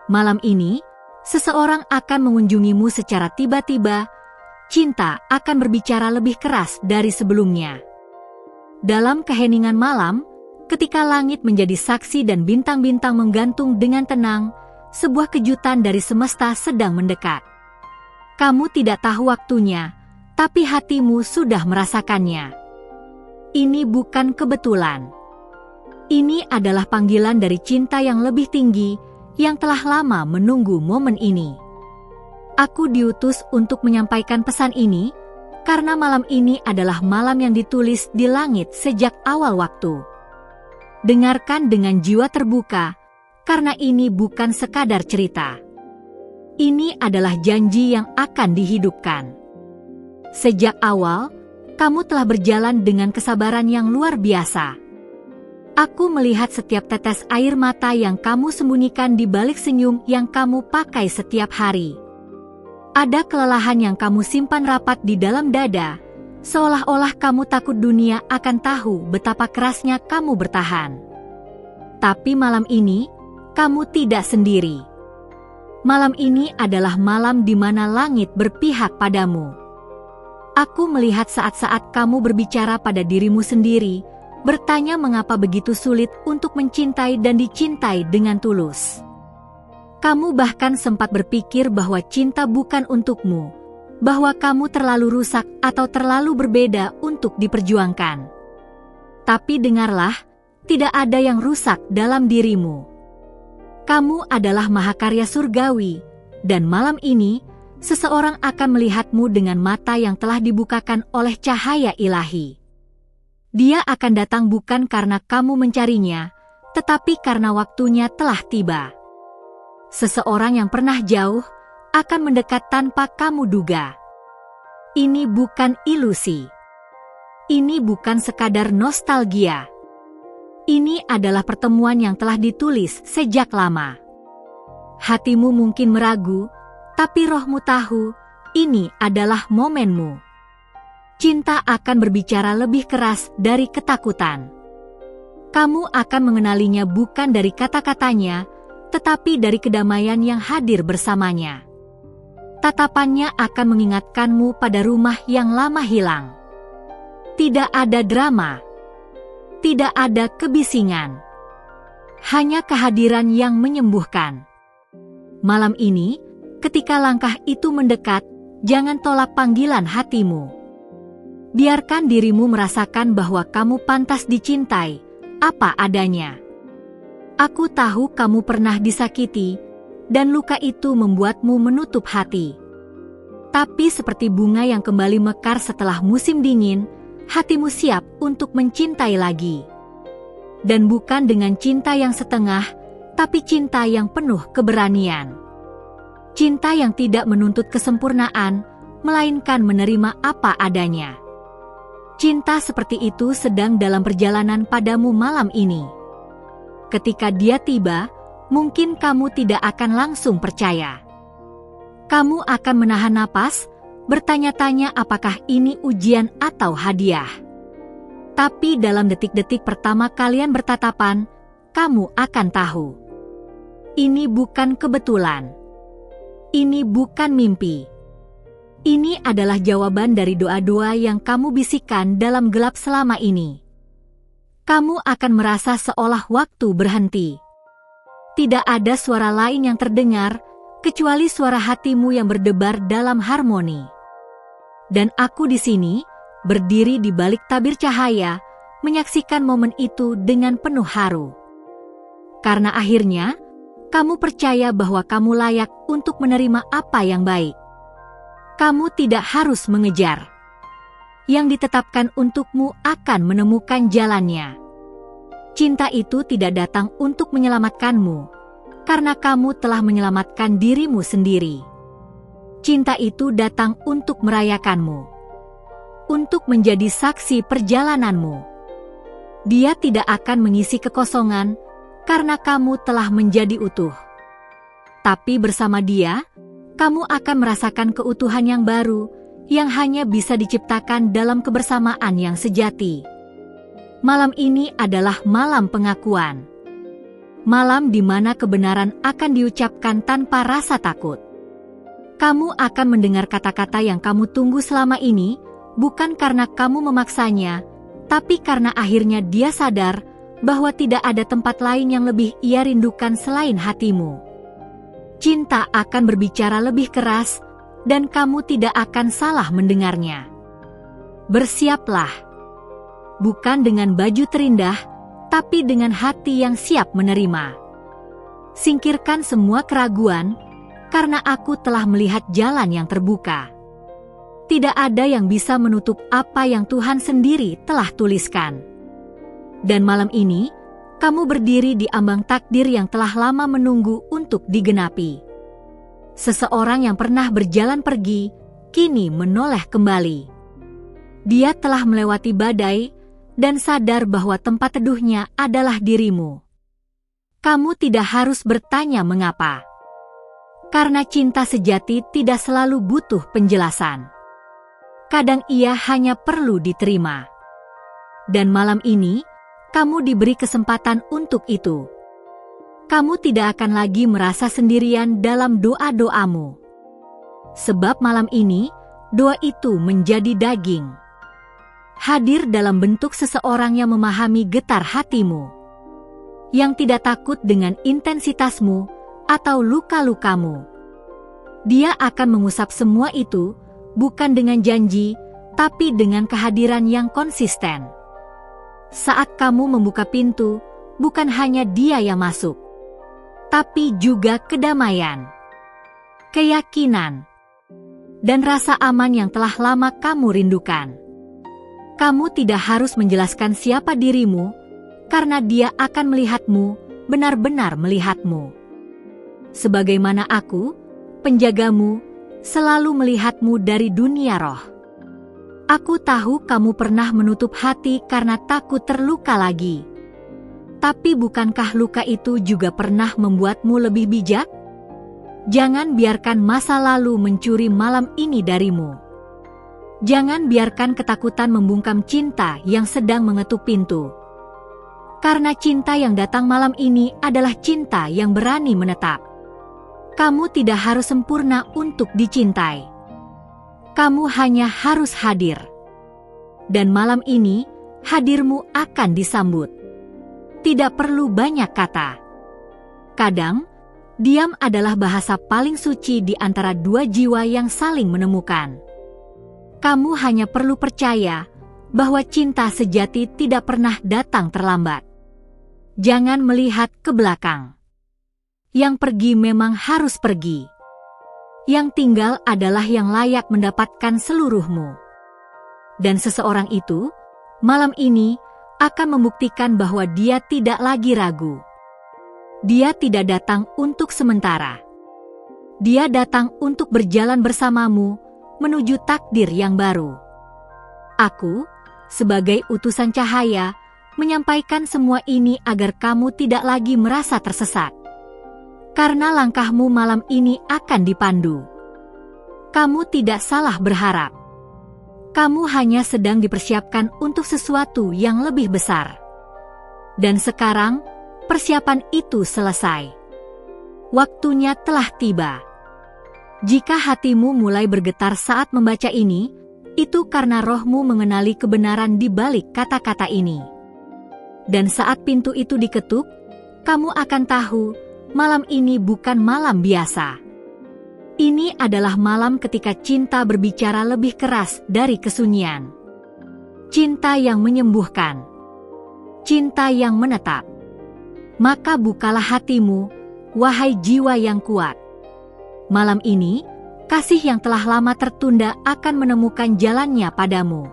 Malam ini, seseorang akan mengunjungimu secara tiba-tiba. Cinta akan berbicara lebih keras dari sebelumnya. Dalam keheningan malam, ketika langit menjadi saksi dan bintang-bintang menggantung dengan tenang, sebuah kejutan dari semesta sedang mendekat. Kamu tidak tahu waktunya, tapi hatimu sudah merasakannya. Ini bukan kebetulan. Ini adalah panggilan dari cinta yang lebih tinggi, yang telah lama menunggu momen ini. Aku diutus untuk menyampaikan pesan ini, karena malam ini adalah malam yang ditulis di langit sejak awal waktu. Dengarkan dengan jiwa terbuka, karena ini bukan sekadar cerita. Ini adalah janji yang akan dihidupkan. Sejak awal, kamu telah berjalan dengan kesabaran yang luar biasa. Aku melihat setiap tetes air mata yang kamu sembunyikan di balik senyum yang kamu pakai setiap hari. Ada kelelahan yang kamu simpan rapat di dalam dada, seolah-olah kamu takut dunia akan tahu betapa kerasnya kamu bertahan. Tapi malam ini, kamu tidak sendiri. Malam ini adalah malam di mana langit berpihak padamu. Aku melihat saat-saat kamu berbicara pada dirimu sendiri, bertanya mengapa begitu sulit untuk mencintai dan dicintai dengan tulus. Kamu bahkan sempat berpikir bahwa cinta bukan untukmu, bahwa kamu terlalu rusak atau terlalu berbeda untuk diperjuangkan. Tapi dengarlah, tidak ada yang rusak dalam dirimu. Kamu adalah mahakarya surgawi, dan malam ini, seseorang akan melihatmu dengan mata yang telah dibukakan oleh cahaya ilahi. Dia akan datang bukan karena kamu mencarinya, tetapi karena waktunya telah tiba. Seseorang yang pernah jauh akan mendekat tanpa kamu duga. Ini bukan ilusi. Ini bukan sekadar nostalgia. Ini adalah pertemuan yang telah ditulis sejak lama. Hatimu mungkin meragu, tapi rohmu tahu, ini adalah momenmu. Cinta akan berbicara lebih keras dari ketakutan. Kamu akan mengenalinya bukan dari kata-katanya, tetapi dari kedamaian yang hadir bersamanya. Tatapannya akan mengingatkanmu pada rumah yang lama hilang. Tidak ada drama. Tidak ada kebisingan. Hanya kehadiran yang menyembuhkan. Malam ini, ketika langkah itu mendekat, jangan tolak panggilan hatimu. Biarkan dirimu merasakan bahwa kamu pantas dicintai, apa adanya. Aku tahu kamu pernah disakiti, dan luka itu membuatmu menutup hati. Tapi seperti bunga yang kembali mekar setelah musim dingin, hatimu siap untuk mencintai lagi. Dan bukan dengan cinta yang setengah, tapi cinta yang penuh keberanian. Cinta yang tidak menuntut kesempurnaan, melainkan menerima apa adanya. Cinta seperti itu sedang dalam perjalanan padamu malam ini. Ketika dia tiba, mungkin kamu tidak akan langsung percaya. Kamu akan menahan napas, bertanya-tanya apakah ini ujian atau hadiah. Tapi dalam detik-detik pertama kalian bertatapan, kamu akan tahu. Ini bukan kebetulan. Ini bukan mimpi. Ini adalah jawaban dari doa-doa yang kamu bisikkan dalam gelap selama ini. Kamu akan merasa seolah waktu berhenti. Tidak ada suara lain yang terdengar, kecuali suara hatimu yang berdebar dalam harmoni. Dan aku di sini, berdiri di balik tabir cahaya, menyaksikan momen itu dengan penuh haru. Karena akhirnya, kamu percaya bahwa kamu layak untuk menerima apa yang baik. Kamu tidak harus mengejar. Yang ditetapkan untukmu akan menemukan jalannya. Cinta itu tidak datang untuk menyelamatkanmu, karena kamu telah menyelamatkan dirimu sendiri. Cinta itu datang untuk merayakanmu, untuk menjadi saksi perjalananmu. Dia tidak akan mengisi kekosongan, karena kamu telah menjadi utuh. Tapi bersama dia, kamu akan merasakan keutuhan yang baru, yang hanya bisa diciptakan dalam kebersamaan yang sejati. Malam ini adalah malam pengakuan. Malam di mana kebenaran akan diucapkan tanpa rasa takut. Kamu akan mendengar kata-kata yang kamu tunggu selama ini, bukan karena kamu memaksanya, tapi karena akhirnya dia sadar bahwa tidak ada tempat lain yang lebih ia rindukan selain hatimu. Cinta akan berbicara lebih keras, dan kamu tidak akan salah mendengarnya. Bersiaplah. Bukan dengan baju terindah, tapi dengan hati yang siap menerima. Singkirkan semua keraguan, karena aku telah melihat jalan yang terbuka. Tidak ada yang bisa menutup apa yang Tuhan sendiri telah tuliskan. Dan malam ini, kamu berdiri di ambang takdir yang telah lama menunggu untuk digenapi. Seseorang yang pernah berjalan pergi, kini menoleh kembali. Dia telah melewati badai, dan sadar bahwa tempat teduhnya adalah dirimu. Kamu tidak harus bertanya mengapa. Karena cinta sejati tidak selalu butuh penjelasan. Kadang ia hanya perlu diterima. Dan malam ini, kamu diberi kesempatan untuk itu. Kamu tidak akan lagi merasa sendirian dalam doa-doamu. Sebab malam ini, doa itu menjadi daging. Hadir dalam bentuk seseorang yang memahami getar hatimu. Yang tidak takut dengan intensitasmu atau luka-lukamu. Dia akan mengusap semua itu, bukan dengan janji, tapi dengan kehadiran yang konsisten. Saat kamu membuka pintu, bukan hanya dia yang masuk, tapi juga kedamaian, keyakinan, dan rasa aman yang telah lama kamu rindukan. Kamu tidak harus menjelaskan siapa dirimu, karena dia akan melihatmu, benar-benar melihatmu. Sebagaimana aku, penjagamu, selalu melihatmu dari dunia roh. Aku tahu kamu pernah menutup hati karena takut terluka lagi. Tapi bukankah luka itu juga pernah membuatmu lebih bijak? Jangan biarkan masa lalu mencuri malam ini darimu. Jangan biarkan ketakutan membungkam cinta yang sedang mengetuk pintu. Karena cinta yang datang malam ini adalah cinta yang berani menetap. Kamu tidak harus sempurna untuk dicintai. Kamu hanya harus hadir. Dan malam ini, hadirmu akan disambut. Tidak perlu banyak kata. Kadang, diam adalah bahasa paling suci di antara dua jiwa yang saling menemukan. Kamu hanya perlu percaya bahwa cinta sejati tidak pernah datang terlambat. Jangan melihat ke belakang. Yang pergi memang harus pergi. Yang tinggal adalah yang layak mendapatkan seluruhmu. Dan seseorang itu, malam ini, akan membuktikan bahwa dia tidak lagi ragu. Dia tidak datang untuk sementara. Dia datang untuk berjalan bersamamu, menuju takdir yang baru. Aku, sebagai utusan cahaya, menyampaikan semua ini agar kamu tidak lagi merasa tersesat. Karena langkahmu malam ini akan dipandu. Kamu tidak salah berharap. Kamu hanya sedang dipersiapkan untuk sesuatu yang lebih besar. Dan sekarang, persiapan itu selesai. Waktunya telah tiba. Jika hatimu mulai bergetar saat membaca ini, itu karena rohmu mengenali kebenaran di balik kata-kata ini. Dan saat pintu itu diketuk, kamu akan tahu, malam ini bukan malam biasa. Ini adalah malam ketika cinta berbicara lebih keras dari kesunyian. Cinta yang menyembuhkan. Cinta yang menetap. Maka bukalah hatimu, wahai jiwa yang kuat. Malam ini, kasih yang telah lama tertunda akan menemukan jalannya padamu.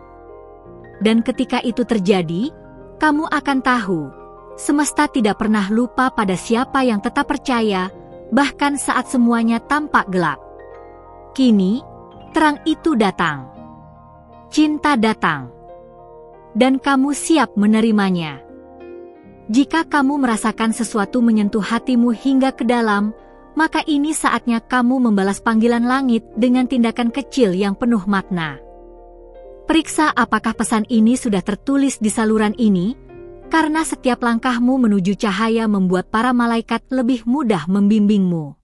Dan ketika itu terjadi, kamu akan tahu, semesta tidak pernah lupa pada siapa yang tetap percaya, bahkan saat semuanya tampak gelap. Kini, terang itu datang. Cinta datang. Dan kamu siap menerimanya. Jika kamu merasakan sesuatu menyentuh hatimu hingga ke dalam, maka ini saatnya kamu membalas panggilan langit dengan tindakan kecil yang penuh makna. Periksa apakah pesan ini sudah tertulis di saluran ini, karena setiap langkahmu menuju cahaya membuat para malaikat lebih mudah membimbingmu.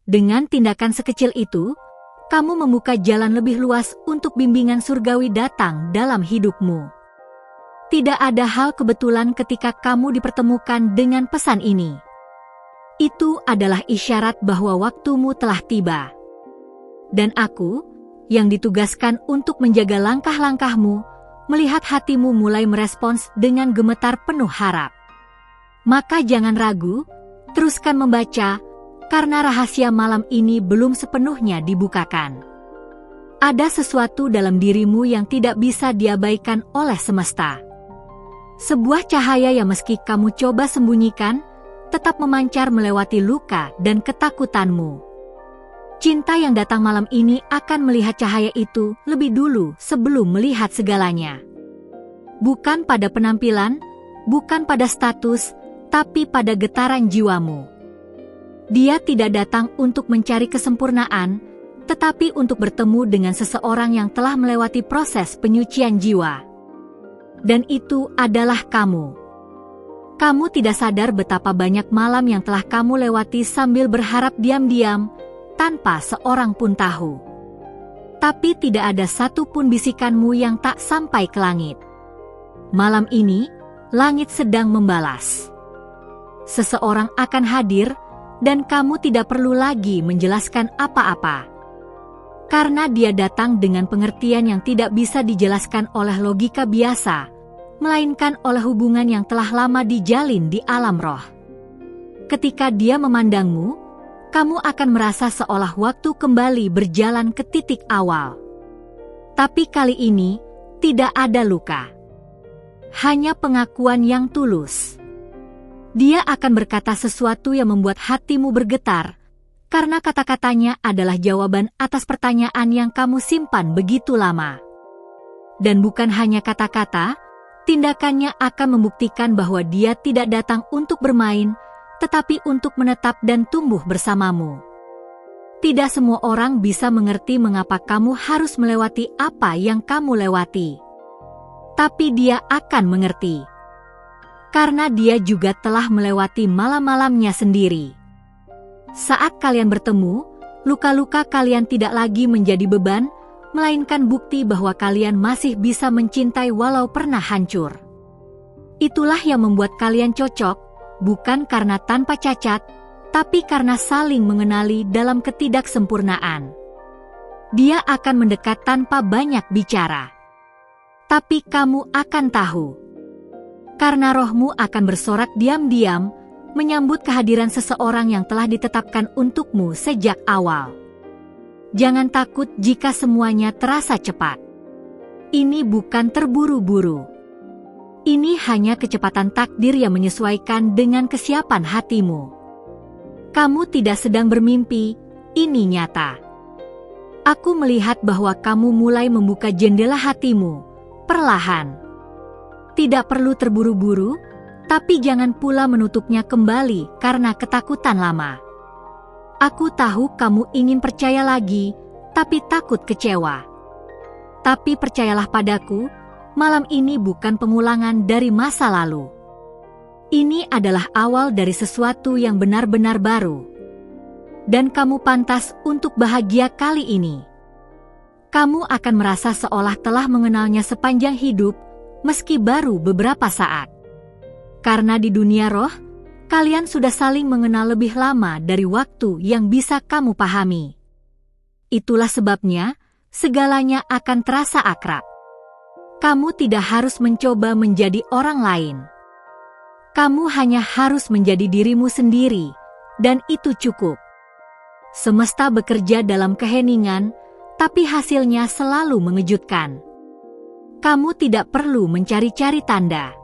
Dengan tindakan sekecil itu, kamu membuka jalan lebih luas untuk bimbingan surgawi datang dalam hidupmu. Tidak ada hal kebetulan ketika kamu dipertemukan dengan pesan ini. Itu adalah isyarat bahwa waktumu telah tiba. Dan aku, yang ditugaskan untuk menjaga langkah-langkahmu, melihat hatimu mulai merespons dengan gemetar penuh harap. Maka jangan ragu, teruskan membaca, karena rahasia malam ini belum sepenuhnya dibukakan. Ada sesuatu dalam dirimu yang tidak bisa diabaikan oleh semesta. Sebuah cahaya yang meski kamu coba sembunyikan, tetap memancar melewati luka dan ketakutanmu. Cinta yang datang malam ini akan melihat cahaya itu lebih dulu sebelum melihat segalanya. Bukan pada penampilan, bukan pada status, tapi pada getaran jiwamu. Dia tidak datang untuk mencari kesempurnaan, tetapi untuk bertemu dengan seseorang yang telah melewati proses penyucian jiwa. Dan itu adalah kamu. Kamu tidak sadar betapa banyak malam yang telah kamu lewati sambil berharap diam-diam, tanpa seorang pun tahu. Tapi tidak ada satupun bisikanmu yang tak sampai ke langit. Malam ini, langit sedang membalas. Seseorang akan hadir, dan kamu tidak perlu lagi menjelaskan apa-apa. Karena dia datang dengan pengertian yang tidak bisa dijelaskan oleh logika biasa, melainkan oleh hubungan yang telah lama dijalin di alam roh. Ketika dia memandangmu, kamu akan merasa seolah waktu kembali berjalan ke titik awal. Tapi kali ini, tidak ada luka. Hanya pengakuan yang tulus. Dia akan berkata sesuatu yang membuat hatimu bergetar, karena kata-katanya adalah jawaban atas pertanyaan yang kamu simpan begitu lama. Dan bukan hanya kata-kata, tindakannya akan membuktikan bahwa dia tidak datang untuk bermain, tetapi untuk menetap dan tumbuh bersamamu. Tidak semua orang bisa mengerti mengapa kamu harus melewati apa yang kamu lewati. Tapi dia akan mengerti. Karena dia juga telah melewati malam-malamnya sendiri. Saat kalian bertemu, luka-luka kalian tidak lagi menjadi beban, melainkan bukti bahwa kalian masih bisa mencintai walau pernah hancur. Itulah yang membuat kalian cocok, bukan karena tanpa cacat, tapi karena saling mengenali dalam ketidaksempurnaan. Dia akan mendekat tanpa banyak bicara. Tapi kamu akan tahu. Karena rohmu akan bersorak diam-diam, menyambut kehadiran seseorang yang telah ditetapkan untukmu sejak awal. Jangan takut jika semuanya terasa cepat. Ini bukan terburu-buru. Ini hanya kecepatan takdir yang menyesuaikan dengan kesiapan hatimu. Kamu tidak sedang bermimpi, ini nyata. Aku melihat bahwa kamu mulai membuka jendela hatimu, perlahan. Tidak perlu terburu-buru, tapi jangan pula menutupnya kembali karena ketakutan lama. Aku tahu kamu ingin percaya lagi, tapi takut kecewa. Tapi percayalah padaku, malam ini bukan pengulangan dari masa lalu. Ini adalah awal dari sesuatu yang benar-benar baru. Dan kamu pantas untuk bahagia kali ini. Kamu akan merasa seolah telah mengenalnya sepanjang hidup, meski baru beberapa saat. Karena di dunia roh, kalian sudah saling mengenal lebih lama dari waktu yang bisa kamu pahami. Itulah sebabnya, segalanya akan terasa akrab. Kamu tidak harus mencoba menjadi orang lain. Kamu hanya harus menjadi dirimu sendiri, dan itu cukup. Semesta bekerja dalam keheningan, tapi hasilnya selalu mengejutkan. Kamu tidak perlu mencari-cari tanda.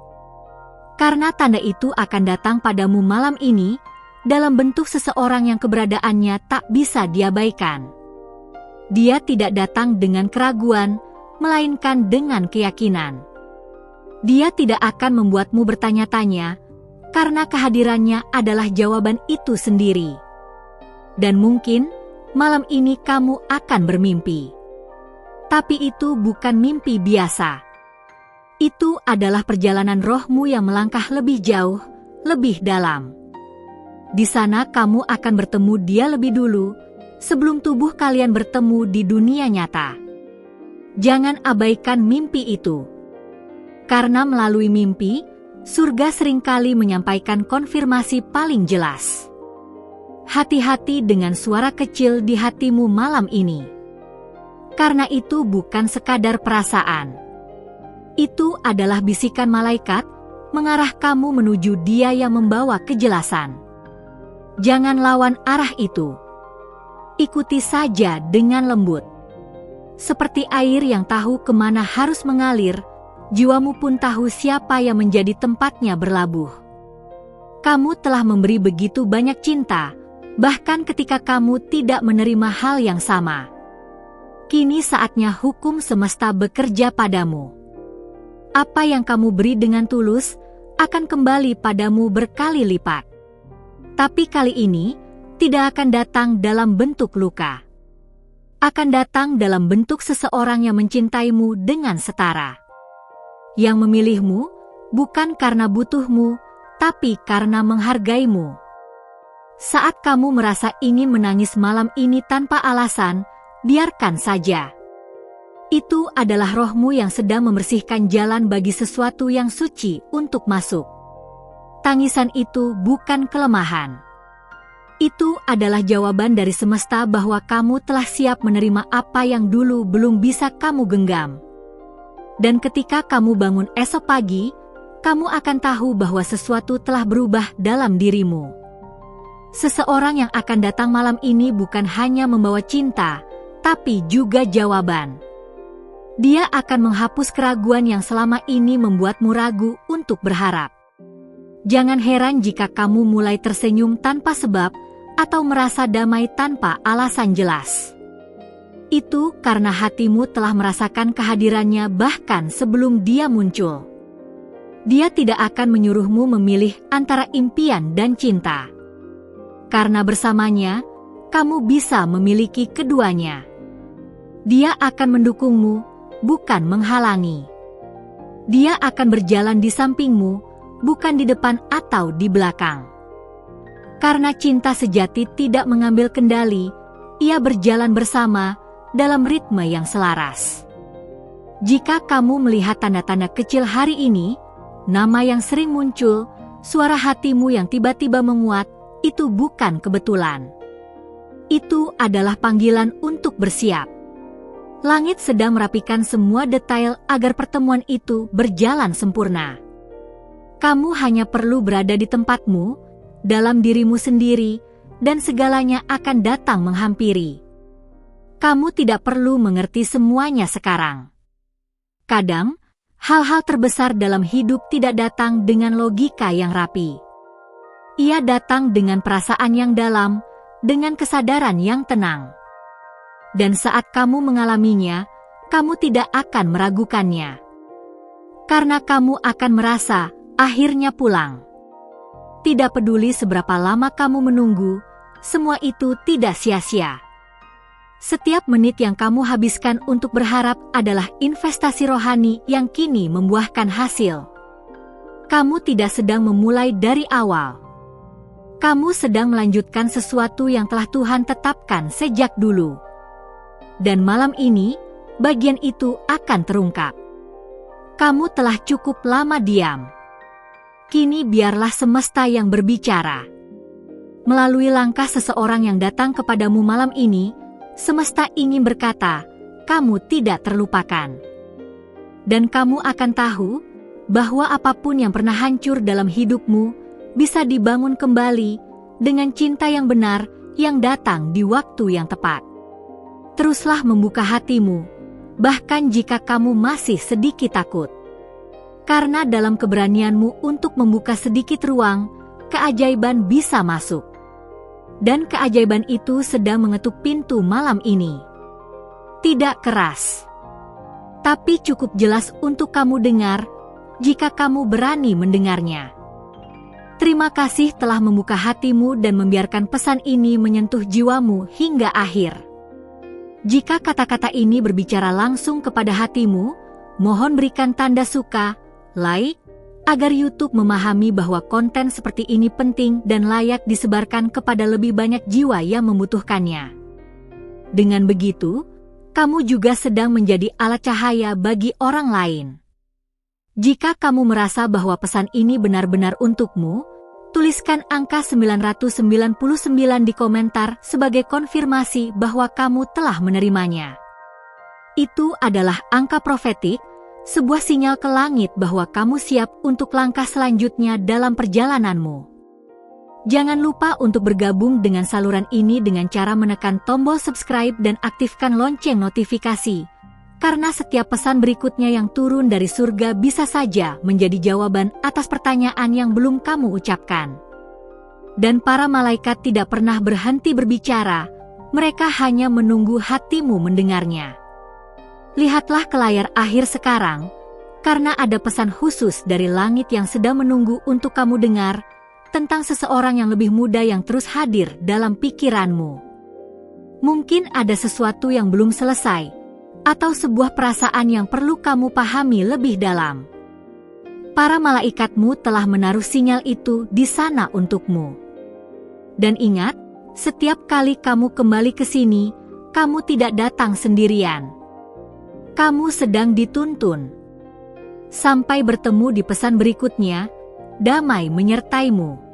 Karena tanda itu akan datang padamu malam ini, dalam bentuk seseorang yang keberadaannya tak bisa diabaikan. Dia tidak datang dengan keraguan, melainkan dengan keyakinan. Dia tidak akan membuatmu bertanya-tanya, karena kehadirannya adalah jawaban itu sendiri. Dan mungkin, malam ini kamu akan bermimpi. Tapi itu bukan mimpi biasa. Itu adalah perjalanan rohmu yang melangkah lebih jauh, lebih dalam. Di sana kamu akan bertemu Dia lebih dulu, sebelum tubuh kalian bertemu di dunia nyata. Jangan abaikan mimpi itu. Karena melalui mimpi, surga seringkali menyampaikan konfirmasi paling jelas. Hati-hati dengan suara kecil di hatimu malam ini. Karena itu bukan sekadar perasaan. Itu adalah bisikan malaikat, mengarah kamu menuju Dia yang membawa kejelasan. Jangan lawan arah itu. Ikuti saja dengan lembut. Seperti air yang tahu kemana harus mengalir, jiwamu pun tahu siapa yang menjadi tempatnya berlabuh. Kamu telah memberi begitu banyak cinta, bahkan ketika kamu tidak menerima hal yang sama. Kini saatnya hukum semesta bekerja padamu. Apa yang kamu beri dengan tulus akan kembali padamu berkali lipat. Tapi kali ini tidak akan datang dalam bentuk luka. Akan datang dalam bentuk seseorang yang mencintaimu dengan setara. Yang memilihmu bukan karena butuhmu, tapi karena menghargaimu. Saat kamu merasa ingin menangis malam ini tanpa alasan, biarkan saja. Itu adalah rohmu yang sedang membersihkan jalan bagi sesuatu yang suci untuk masuk. Tangisan itu bukan kelemahan. Itu adalah jawaban dari semesta bahwa kamu telah siap menerima apa yang dulu belum bisa kamu genggam. Dan ketika kamu bangun esok pagi, kamu akan tahu bahwa sesuatu telah berubah dalam dirimu. Seseorang yang akan datang malam ini bukan hanya membawa cinta, tapi juga jawaban. Dia akan menghapus keraguan yang selama ini membuatmu ragu untuk berharap. Jangan heran jika kamu mulai tersenyum tanpa sebab, atau merasa damai tanpa alasan jelas. Itu karena hatimu telah merasakan kehadirannya bahkan sebelum Dia muncul. Dia tidak akan menyuruhmu memilih antara impian dan cinta. Karena bersamanya, kamu bisa memiliki keduanya. Dia akan mendukungmu, bukan menghalangi. Dia akan berjalan di sampingmu, bukan di depan atau di belakang. Karena cinta sejati tidak mengambil kendali, ia berjalan bersama dalam ritme yang selaras. Jika kamu melihat tanda-tanda kecil hari ini, nama yang sering muncul, suara hatimu yang tiba-tiba menguat, itu bukan kebetulan. Itu adalah panggilan untuk bersiap. Langit sedang merapikan semua detail agar pertemuan itu berjalan sempurna. Kamu hanya perlu berada di tempatmu, dalam dirimu sendiri, dan segalanya akan datang menghampiri. Kamu tidak perlu mengerti semuanya sekarang. Kadang, hal-hal terbesar dalam hidup tidak datang dengan logika yang rapi. Ia datang dengan perasaan yang dalam, dengan kesadaran yang tenang. Dan saat kamu mengalaminya, kamu tidak akan meragukannya. Karena kamu akan merasa, akhirnya pulang. Tidak peduli seberapa lama kamu menunggu, semua itu tidak sia-sia. Setiap menit yang kamu habiskan untuk berharap adalah investasi rohani yang kini membuahkan hasil. Kamu tidak sedang memulai dari awal. Kamu sedang melanjutkan sesuatu yang telah Tuhan tetapkan sejak dulu. Dan malam ini, bagian itu akan terungkap. Kamu telah cukup lama diam. Kini biarlah semesta yang berbicara. Melalui langkah seseorang yang datang kepadamu malam ini, semesta ingin berkata, kamu tidak terlupakan. Dan kamu akan tahu, bahwa apapun yang pernah hancur dalam hidupmu, bisa dibangun kembali, dengan cinta yang benar, yang datang di waktu yang tepat. Teruslah membuka hatimu, bahkan jika kamu masih sedikit takut. Karena dalam keberanianmu untuk membuka sedikit ruang, keajaiban bisa masuk. Dan keajaiban itu sedang mengetuk pintu malam ini. Tidak keras, tapi cukup jelas untuk kamu dengar, jika kamu berani mendengarnya. Terima kasih telah membuka hatimu dan membiarkan pesan ini menyentuh jiwamu hingga akhir. Jika kata-kata ini berbicara langsung kepada hatimu, mohon berikan tanda suka, like, agar YouTube memahami bahwa konten seperti ini penting dan layak disebarkan kepada lebih banyak jiwa yang membutuhkannya. Dengan begitu, kamu juga sedang menjadi alat cahaya bagi orang lain. Jika kamu merasa bahwa pesan ini benar-benar untukmu, tuliskan angka 999 di komentar sebagai konfirmasi bahwa kamu telah menerimanya. Itu adalah angka profetik, sebuah sinyal ke langit bahwa kamu siap untuk langkah selanjutnya dalam perjalananmu. Jangan lupa untuk bergabung dengan saluran ini dengan cara menekan tombol subscribe dan aktifkan lonceng notifikasi, karena setiap pesan berikutnya yang turun dari surga bisa saja menjadi jawaban atas pertanyaan yang belum kamu ucapkan. Dan para malaikat tidak pernah berhenti berbicara, mereka hanya menunggu hatimu mendengarnya. Lihatlah ke layar akhir sekarang, karena ada pesan khusus dari langit yang sedang menunggu untuk kamu dengar tentang seseorang yang lebih muda yang terus hadir dalam pikiranmu. Mungkin ada sesuatu yang belum selesai, atau sebuah perasaan yang perlu kamu pahami lebih dalam. Para malaikatmu telah menaruh sinyal itu di sana untukmu. Dan ingat, setiap kali kamu kembali ke sini, kamu tidak datang sendirian. Kamu sedang dituntun. Sampai bertemu di pesan berikutnya, damai menyertaimu.